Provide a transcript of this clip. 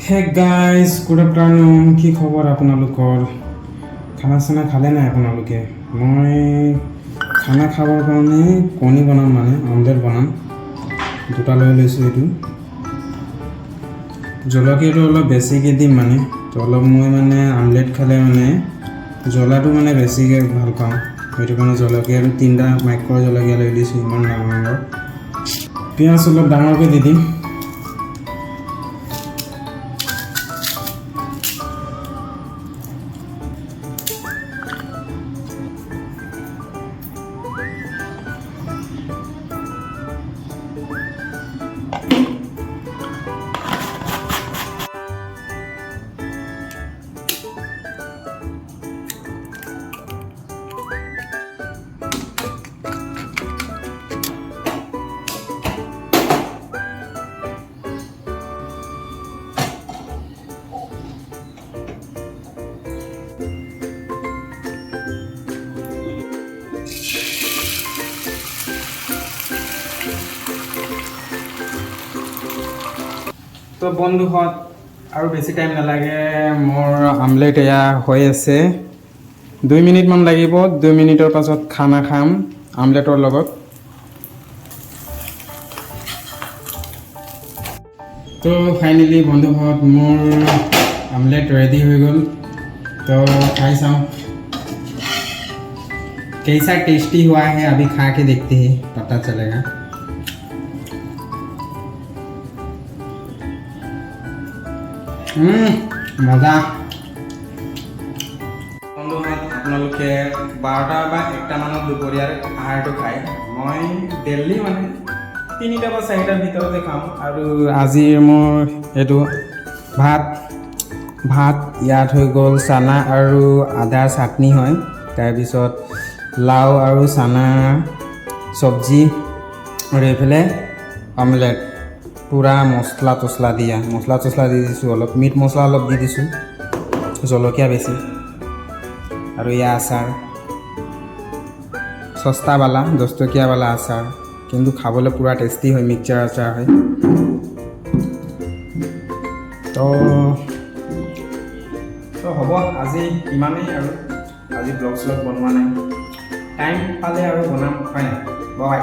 hey guys good afternoon কি খবৰ আপোনালোকৰ খানা চানা খালে নাই আপোনালোকে মই খানা খাবৰ কাৰণে কণী বনাম মানে অমলেট বনাম দুটা লৈ লৈছোঁ এইটো জলকীয়াটো অলপ বেছিকৈ দিম মানে তো অলপ মই মানে আমলেট খালে মানে জ্বলাটো মানে বেছিকৈ ভাল পাওঁ সেইটো কাৰণে জলকীয়াটো তিনিটা মাইক্ৰ জলকীয়া লৈ লৈছোঁ ইমান ডাঙৰ ডাঙৰ পিঁয়াজ অলপ ডাঙৰকৈ দি দিম তো বন্ধুহঁত আৰু বেছি টাইম নালাগে মোৰ আমলেট এয়া হৈ আছে 2 মিনিটমান লাগিব 2 মিনিটৰ পাছত খানা খাম আমলেটৰ লগত তো ফাইনেলি বন্ধুহঁত মোৰ আমলেট ৰেডি হৈ গ'ল तो खाई चाऊँ कैसा टेस्टी हुआ है अभी खा के देखते हैं पता चलेगा मजा বন্ধুহঁত আপোনালোকে 12টা বা 1টা মানত দুপৰীয়াৰ আহাৰটো খায় মই ডেইলি মানে 3টা বা 4টাৰ ভিতৰতে খাওঁ আৰু আজি মোৰ এইটো ভাত ইয়াত হৈ গ'ল চানা আৰু আদাৰ চাটনি হয় তাৰপিছত লাও আৰু চানা চব্জি আৰু এইফালে আমলেট পুৰা মছলা তছলা দি দিছোঁ অলপ মিট মছলা অলপ দি দিছোঁ জলকীয়া বেছি আৰু এয়া আচাৰ সস্তাৱালা 10 টকীয়াৱালা আচাৰ কিন্তু খাবলৈ পুৰা টেষ্টি হয় মিক্সচাৰ আচাৰ হয় তো হ'ব আজি ইমানেই আৰু আজি ব্লগ শ্লগ বনোৱা নাই টাইম পালে আৰু বনাম হয় নাই বাই